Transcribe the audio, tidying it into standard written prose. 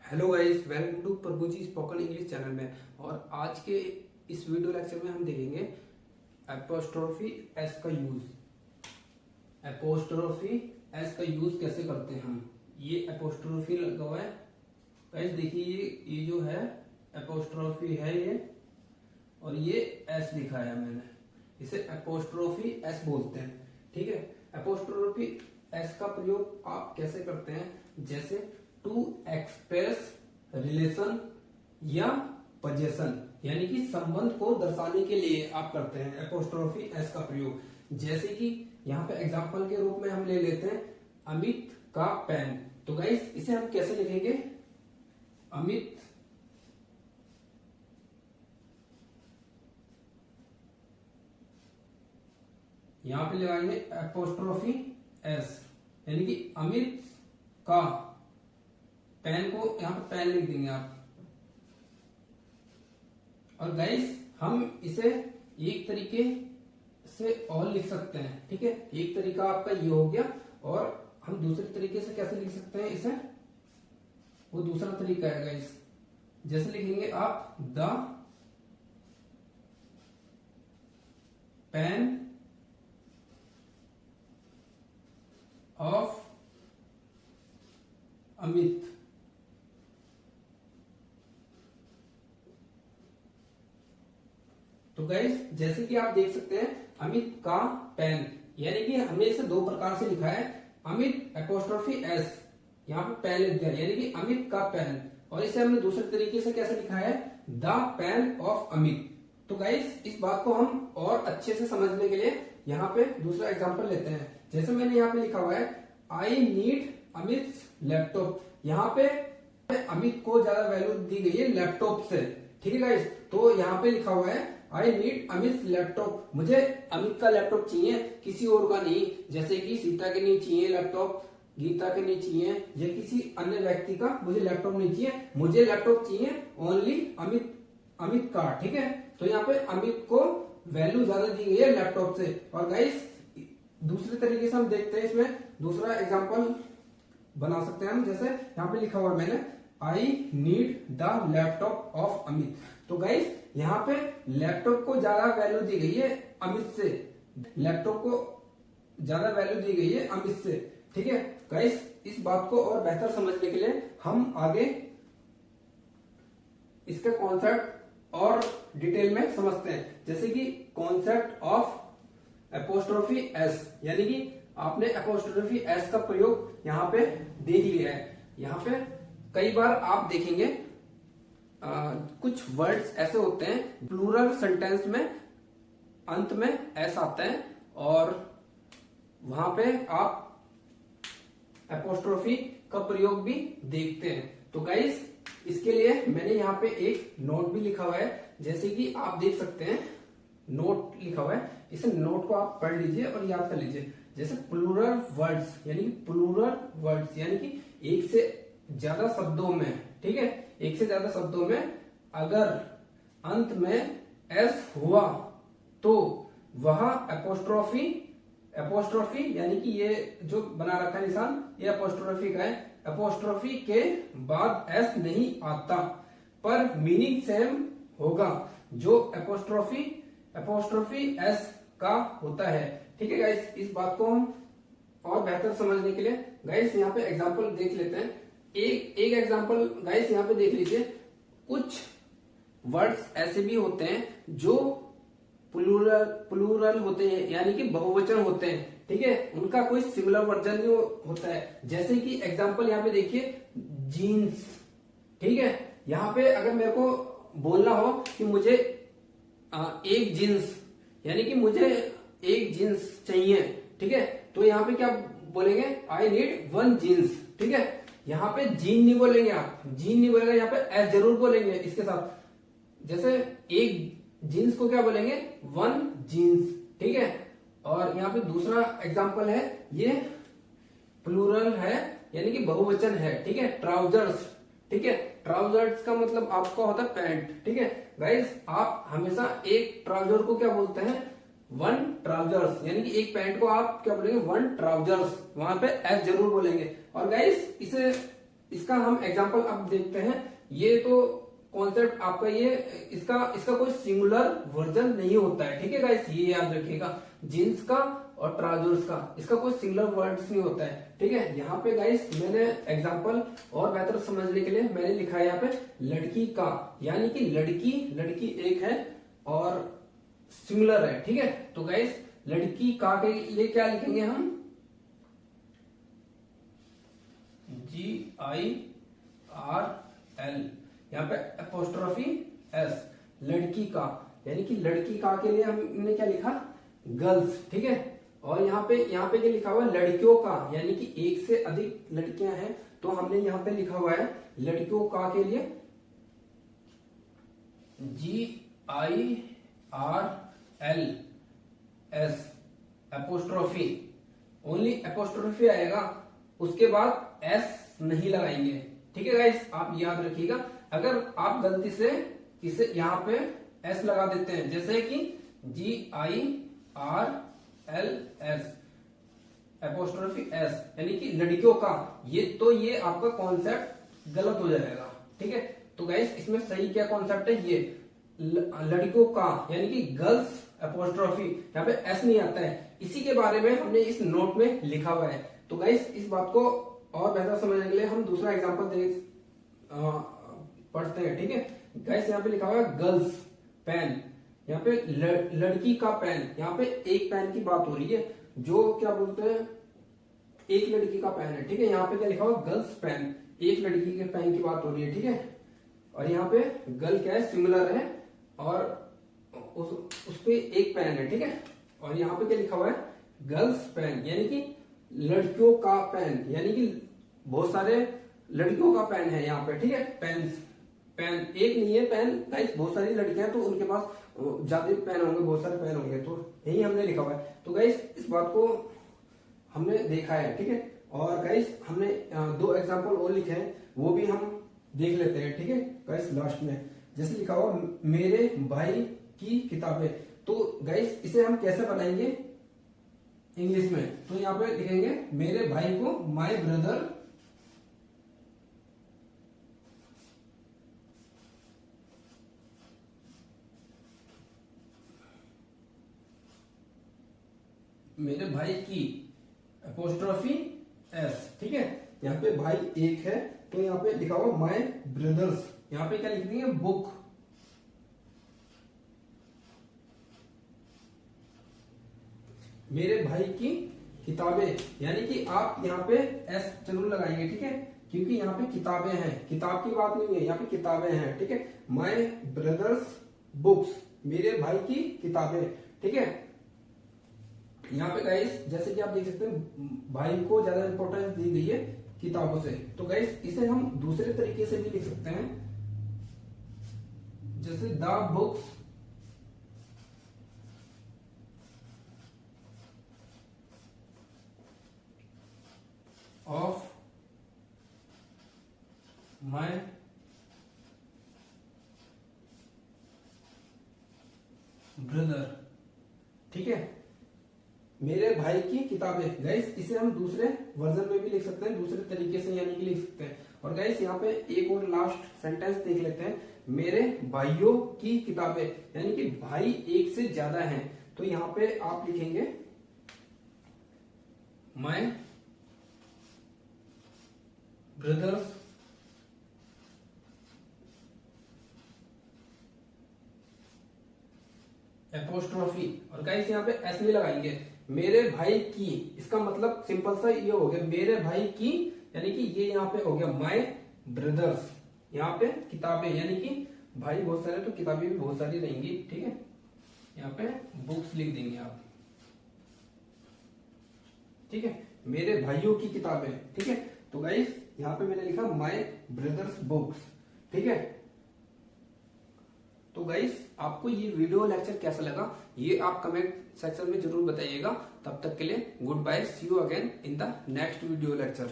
Hello guys, welcome to Prabhu ji spoken English channel में। और आज के इस वीडियो लेक्चर में हम देखेंगे एपोस्ट्रोफी एस का यूज। एपोस्ट्रोफी एस का यूज कैसे करते हैं हम। ये एपोस्ट्रोफी लगा हुआ है गाइस, देखिए ये जो है एपोस्ट्रोफी है ये, और ये एस लिखा है मैंने, इसे एपोस्ट्रोफी एस बोलते हैं। ठीक है, एपोस्ट्रोफी एस का प्रयोग आप कैसे करते हैं, जैसे टू एक्सप्रेस रिलेशन या पोजेशन, यानी कि संबंध को दर्शाने के लिए आप करते हैं एपोस्ट्रोफी एस का प्रयोग। जैसे कि यहाँ पे एग्जांपल के रूप में हम ले लेते हैं अमित का पेन। तो गाइस इसे हम कैसे लिखेंगे, अमित यहां पे लगाएंगे एपोस्ट्रोफी एस, यानी कि अमित का पेन को यहां पे पेन लिख देंगे आप। और गाइस हम इसे एक तरीके से और लिख सकते हैं। ठीक है, एक तरीका आपका ये हो गया, और हम दूसरे तरीके से कैसे लिख सकते हैं इसे, वो दूसरा तरीका है गाइस। जैसे लिखेंगे आप द पेन ऑफ अमित। तो गाइस जैसे कि आप देख सकते हैं अमित का पेन, यानी कि हमने इसे दो प्रकार से लिखा है। अमित एपोस्ट्रोफी एस, यहाँ पे पेन लिख दिया, यानी कि अमित का पेन। और इसे हमने दूसरे तरीके से कैसे लिखा है, द पेन ऑफ अमित। तो गाइस इस बात को हम और अच्छे से समझने के लिए यहाँ पे दूसरा एग्जांपल लेते हैं। जैसे मैंने यहाँ पे लिखा हुआ है आई नीड अमित लैपटॉप। यहाँ पे अमित को ज्यादा वैल्यू दी गई है लैपटॉप से। ठीक है गाइस, तो यहाँ पे लिखा हुआ है आई नीड अमित लैपटॉप, मुझे अमित का लैपटॉप चाहिए, किसी और का नहीं। जैसे कि सीता के नहीं चाहिए लैपटॉप, गीता के नहीं चाहिए, या किसी अन्य व्यक्ति का मुझे लैपटॉप नहीं चाहिए, मुझे लैपटॉप चाहिए ओनली अमित का। ठीक है, तो यहाँ पे अमित को वैल्यू ज्यादा दी गई है लैपटॉप से। और गाइस दूसरे तरीके से हम देखते हैं, इसमें दूसरा एग्जांपल बना सकते हैं हम। जैसे यहाँ पे लिखा हुआ है मैंने I need the laptop off Amit. तो गाइस यहाँ पे लैपटॉप को ज्यादा वैल्यू दी गई है अमित से, लैपटॉप को ज्यादा वैल्यू दी गई है अमित से। ठीक है गाइस, इस बात को और बेहतर समझने के लिए हम आगे इसका कॉन्सेप्ट और डिटेल में समझते हैं। जैसे कि कॉन्सेप्ट ऑफ एपोस्ट्रोफी एस, यानी कि आपने एपोस्ट्रोफी एस का प्रयोग यहाँ पे देख लिया है। यहाँ पे कई बार आप देखेंगे कुछ वर्ड्स ऐसे होते हैं प्लूरल सेंटेंस में अंत में एस आता है, और वहां पे आप एपोस्ट्रोफी का प्रयोग भी देखते हैं। तो गाइस इसके लिए मैंने यहाँ पे एक नोट भी लिखा हुआ है। जैसे कि आप देख सकते हैं नोट लिखा हुआ है, इसे नोट को आप पढ़ लीजिए और याद कर लीजिए। जैसे प्लूरल वर्ड्स, यानी कि प्लूरल वर्ड्स यानी कि एक से ज्यादा शब्दों में, ठीक है, एक से ज्यादा शब्दों में अगर अंत में एस हुआ तो वह एपोस्ट्रोफी यानी कि ये जो बना रखा है निशान, ये एपोस्ट्रोफी का है। एपोस्ट्रोफी के बाद एस नहीं आता, पर मीनिंग सेम होगा जो एपोस्ट्रोफी एस का होता है। ठीक है गाइस, इस बात को हम और बेहतर समझने के लिए गाइस यहाँ पे एग्जांपल देख लेते हैं। एक एग्जांपल गाइस यहाँ पे देख लीजिए। कुछ वर्ड्स ऐसे भी होते हैं जो प्लूरल होते हैं, यानी कि बहुवचन होते हैं। ठीक है, उनका कोई सिंगुलर वर्जन नहीं होता है। जैसे कि एग्जांपल यहाँ पे देखिए जीन्स। ठीक है, यहाँ पे अगर मेरे को बोलना हो कि मुझे एक जीन्स, यानी कि मुझे एक जीन्स चाहिए, ठीक है, तो यहाँ पे क्या बोलेंगे, आई नीड वन जीन्स। ठीक है, यहाँ पे जीन नहीं बोलेंगे आप, जीन नहीं बोलेंगे, यहाँ पे एस जरूर बोलेंगे इसके साथ। जैसे एक जीन्स को क्या बोलेंगे, वन जीन्स। ठीक है, और यहाँ पे दूसरा एग्जांपल है, ये प्लूरल है यानी कि बहुवचन है। ठीक है, ट्राउजर्स। ठीक है, ट्राउजर्स का मतलब आपका होता है पैंट। ठीक है गाइस, आप हमेशा एक ट्राउजर को क्या बोलते हैं, वन ट्राउजर्स, यानी कि एक पैंट को आप क्या बोलेंगे, वन ट्राउजर्स। वहां पे एस जरूर बोलेंगे। और गाइस इसे इसका हम एग्जांपल अब देखते हैं। ये तो कॉन्सेप्ट आपका ये इसका इसका कोई सिंगुलर वर्जन नहीं होता है, ठीक है गाइस, ये याद रखिएगा। जींस का और ट्राउजर्स का इसका कोई सिंगुलर वर्ड्स नहीं होता है, ठीक है। यहाँ पे गाइस मैंने एग्जांपल और बेहतर समझने के लिए मैंने लिखा है यहाँ पे लड़की का, यानी कि लड़की लड़की एक है और सिंगुलर है, ठीक है। तो गाइस लड़की का के लिए क्या लिखेंगे हम, GIRL, यहाँ पे अपोस्ट्रोफी S, लड़की का, यानी कि लड़की का के लिए हमने क्या लिखा, गर्ल्स, ठीक है। और यहाँ पे क्या लिखा हुआ है, लड़कियों का, यानी कि एक से अधिक लड़कियां हैं, तो हमने यहाँ पे लिखा हुआ है लड़कियों का के लिए GIRLS अपोस्ट्रोफी, ओनली अपोस्ट्रोफी आएगा, उसके बाद S नहीं लगाएंगे, ठीक है गाइस, आप याद रखिएगा। अगर आप गलती से इसे यहाँ पे S लगा देते हैं, जैसे कि GIRLS अपोस्ट्रोफी S, यानी कि लड़कियों का, ये आपका कॉन्सेप्ट गलत हो जाएगा, ठीक है। तो गाइस इसमें सही क्या कॉन्सेप्ट है, ये लड़कियों का, यानी कि गर्ल्स अपोस्ट्रोफी, यहाँ पे S नहीं आता है। इसी के बारे में हमने इस नोट में लिखा हुआ है। तो गाइस इस बात को और बेहतर समझने के लिए हम दूसरा एग्जांपल पढ़ते हैं, ठीक है। गाइस यहाँ पे लिखा हुआ है गर्ल्स पेन, यहाँ पे लड़की का पेन, यहाँ पे एक पेन की बात हो रही है, जो क्या बोलते हैं एक लड़की का पेन है, ठीक है। यहाँ पे क्या लिखा हुआ, गर्ल्स पेन, एक लड़की के पेन की बात हो रही है, ठीक है। और यहाँ पे गर्ल क्या है, सिंगुलर है, और उस पे एक पेन है, ठीक है। और यहाँ पे क्या लिखा हुआ है, गर्ल्स पेन, यानी कि लड़कियों का पेन, यानी कि बहुत सारे लड़कियों का पेन है यहाँ पे, ठीक है। पेन एक नहीं है, पेन गाइस बहुत सारी लड़कियां, तो उनके पास ज्यादा पेन होंगे, बहुत सारे पेन होंगे, तो यही हमने लिखा हुआ है। तो गाइस इस बात को हमने देखा है, ठीक है। और गाइस हमने 2 एग्जांपल और लिखे हैं, वो भी हम देख लेते हैं, ठीक है गाइस। लास्ट में जैसे लिखा हुआ मेरे भाई की किताबें, तो गाइस इसे हम कैसे बनाएंगे इंग्लिश में, तो यहाँ पे लिखेंगे मेरे भाई को माय ब्रदर मेरे भाई की अपोस्ट्रोफी S, ठीक है। यहाँ पे भाई एक है, तो यहाँ पे लिखा हुआ माय ब्रदर्स, यहाँ पे क्या लिख देंगे, बुक, मेरे भाई की किताबें, यानी कि आप यहाँ पे S जरूर लगाएंगे, ठीक है, क्योंकि यहाँ पे किताबें हैं, किताब की बात नहीं है, यहाँ पे किताबें हैं, ठीक है। माय ब्रदर्स बुक्स, मेरे भाई की किताबें, ठीक है। यहाँ पे गाइस जैसे कि आप देख सकते हैं भाई को ज्यादा इंपॉर्टेंस दी गई है किताबों से, तो गाइस इसे हम दूसरे तरीके से भी लिख सकते हैं, जैसे the books of my brother, ठीक है, मेरे भाई की किताबें। गाइस इसे हम दूसरे वर्जन में भी लिख सकते हैं, दूसरे तरीके से यानी कि लिख सकते हैं। और गाइस यहाँ पे एक और लास्ट सेंटेंस देख लेते हैं, मेरे भाइयों की किताबें, यानी कि भाई एक से ज्यादा हैं, तो यहाँ पे आप लिखेंगे माय ब्रदर्स एपोस्ट्रोफी, और गाइस यहाँ पे एस नहीं लगाएंगे, मेरे भाई की, इसका मतलब सिंपल सा ये हो गया, मेरे भाई की, यानी कि ये यहाँ पे हो गया माय ब्रदर्स, यहाँ पे किताबें, यानी कि भाई बहुत सारे तो किताबें भी बहुत सारी रहेंगी, ठीक है। यहाँ पे बुक्स लिख देंगे आप, ठीक है, मेरे भाइयों की किताबें, ठीक है। तो गाइस यहाँ पे मैंने लिखा माय ब्रदर्स बुक्स, ठीक है। तो गाइस आपको ये वीडियो लेक्चर कैसा लगा, ये आप कमेंट सेक्शन में जरूर बताइएगा। तब तक के लिए good bye, see you again in the next video lecture.